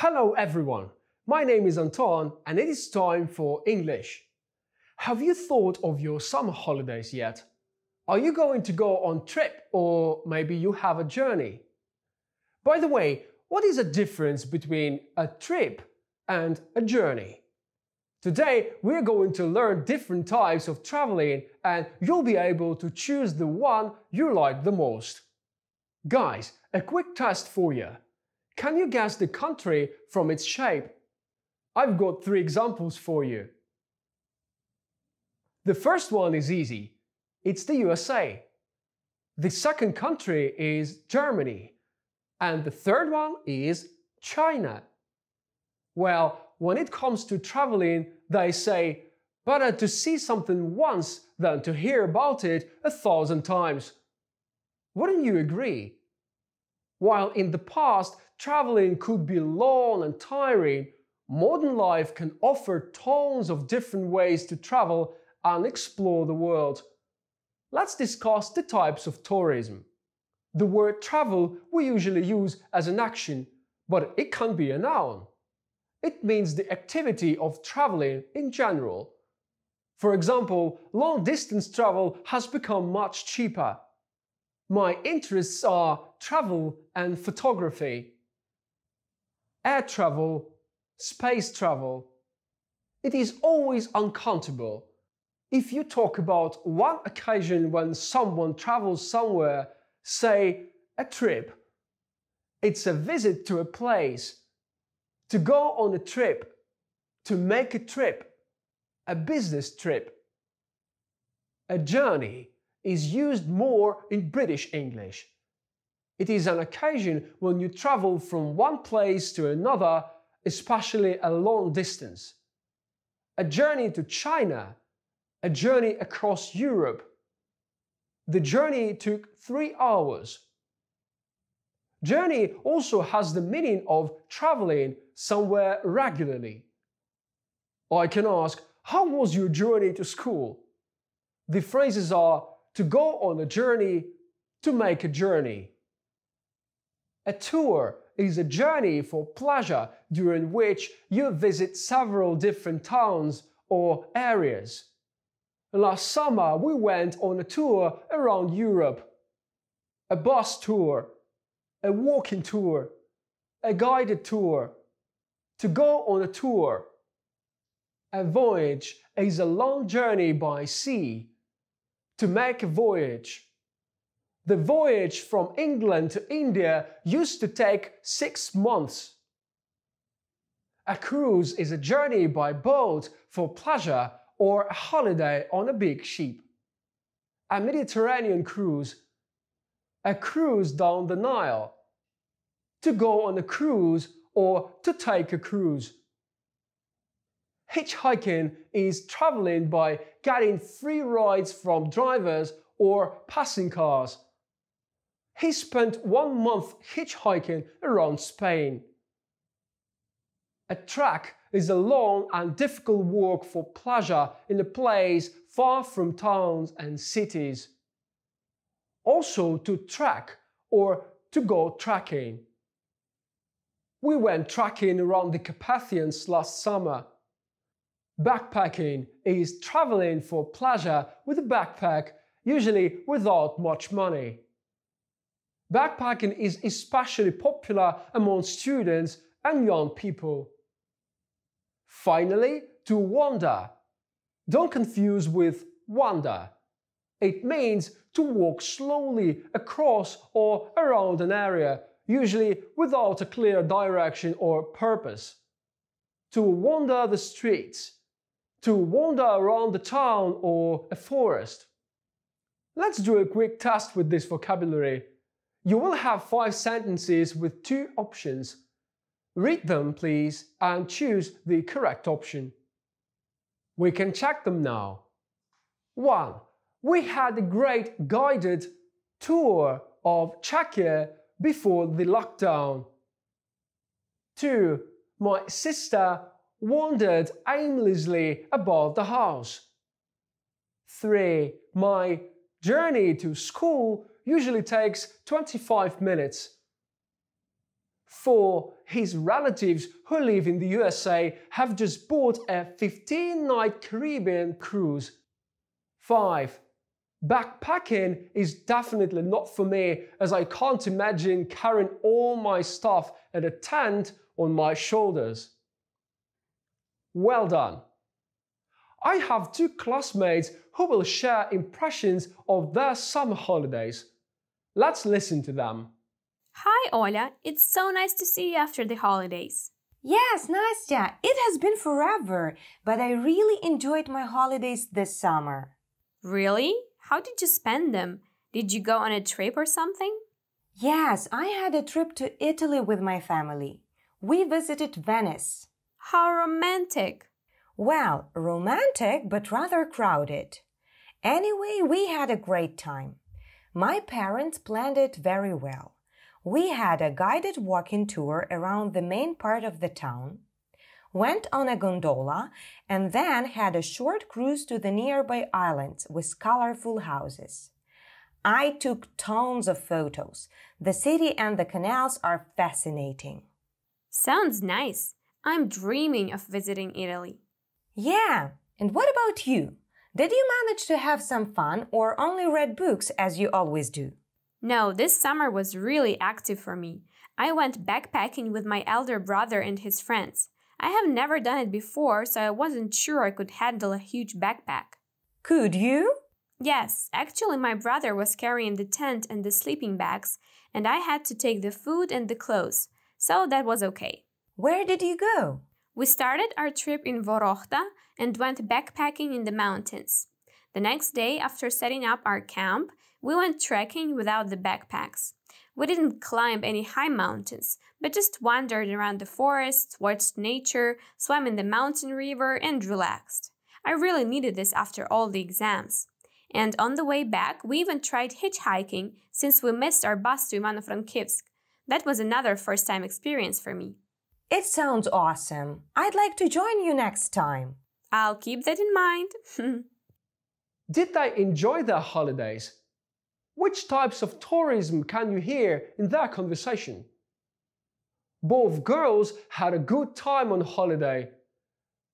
Hello everyone, my name is Anton and it is time for English. Have you thought of your summer holidays yet? Are you going to go on trip or maybe you have a journey? By the way, what is the difference between a trip and a journey? Today we are going to learn different types of traveling and you'll be able to choose the one you like the most. Guys, a quick test for you. Can you guess the country from its shape? I've got 3 examples for you. The first one is easy. It's the USA. The second country is Germany. And the third one is China. Well, when it comes to traveling, they say, better to see something once than to hear about it 1,000 times. Wouldn't you agree? While in the past, traveling could be long and tiring, modern life can offer tons of different ways to travel and explore the world. Let's discuss the types of tourism. The word travel we usually use as an action, but it can be a noun. It means the activity of traveling in general. For example, long-distance travel has become much cheaper. My interests are travel and photography, air travel, space travel. It is always uncountable. If you talk about one occasion when someone travels somewhere, say a trip, it's a visit to a place, to go on a trip, to make a trip, a business trip. A journey is used more in British English. It is an occasion when you travel from one place to another, especially a long distance. A journey to China, a journey across Europe. The journey took 3 hours. Journey also has the meaning of traveling somewhere regularly. I can ask, how was your journey to school? The phrases are to go on a journey, to make a journey. A tour is a journey for pleasure during which you visit several different towns or areas. Last summer we went on a tour around Europe. A bus tour, a walking tour, a guided tour. To go on a tour. A voyage is a long journey by sea. To make a voyage. The voyage from England to India used to take 6 months. A cruise is a journey by boat for pleasure or a holiday on a big ship. A Mediterranean cruise. A cruise down the Nile. To go on a cruise or to take a cruise. Hitchhiking is traveling by getting free rides from drivers or passing cars. He spent 1 month hitchhiking around Spain. A trek is a long and difficult walk for pleasure in a place far from towns and cities. Also to trek or to go trekking. We went trekking around the Carpathians last summer. Backpacking is traveling for pleasure with a backpack, usually without much money. Backpacking is especially popular among students and young people. Finally, to wander. Don't confuse with wander. It means to walk slowly across or around an area, usually without a clear direction or purpose. To wander the streets. To wander around the town or a forest. Let's do a quick test with this vocabulary. You will have 5 sentences with 2 options. Read them, please, and choose the correct option. We can check them now. 1. We had a great guided tour of Czechia before the lockdown. 2. My sister wandered aimlessly about the house. 3. My journey to school usually takes 25 minutes. 4. His relatives who live in the USA have just bought a 15-night Caribbean cruise. 5. Backpacking is definitely not for me, as I can't imagine carrying all my stuff and a tent on my shoulders. Well done! I have 2 classmates who will share impressions of their summer holidays. Let's listen to them. Hi, Ola. It's so nice to see you after the holidays. Yes, Nastya, it has been forever, but I really enjoyed my holidays this summer. Really? How did you spend them? Did you go on a trip or something? Yes, I had a trip to Italy with my family. We visited Venice. How romantic! Well, romantic, but rather crowded. Anyway, we had a great time. My parents planned it very well. We had a guided walking tour around the main part of the town, went on a gondola, and then had a short cruise to the nearby islands with colorful houses. I took tons of photos. The city and the canals are fascinating. Sounds nice. I'm dreaming of visiting Italy. Yeah, and what about you? Did you manage to have some fun or only read books as you always do? No, this summer was really active for me. I went backpacking with my elder brother and his friends. I have never done it before, so I wasn't sure I could handle a huge backpack. Could you? Yes, actually my brother was carrying the tent and the sleeping bags, and I had to take the food and the clothes, so that was okay. Where did you go? We started our trip in Vorota and went backpacking in the mountains. The next day, after setting up our camp, we went trekking without the backpacks. We didn't climb any high mountains, but just wandered around the forests, watched nature, swam in the mountain river, and relaxed. I really needed this after all the exams. And on the way back, we even tried hitchhiking since we missed our bus to Ivano-Frankivsk. That was another first-time experience for me. It sounds awesome. I'd like to join you next time. I'll keep that in mind. Did they enjoy their holidays? Which types of tourism can you hear in their conversation? Both girls had a good time on holiday.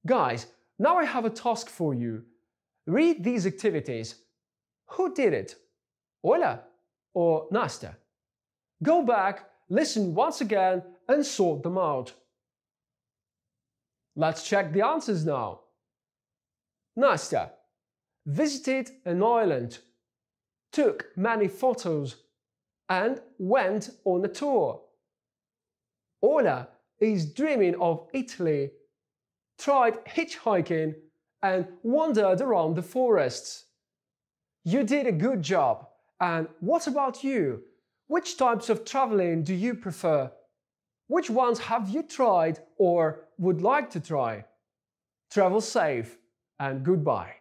Guys, now I have a task for you. Read these activities. Who did it? Ola or Nastya? Go back, listen once again, and sort them out. Let's check the answers now. Nastya visited an island, took many photos, and went on a tour. Ola is dreaming of Italy, tried hitchhiking, and wandered around the forests. You did a good job. And what about you? Which types of traveling do you prefer? Which ones have you tried or would like to try? Travel safe and goodbye.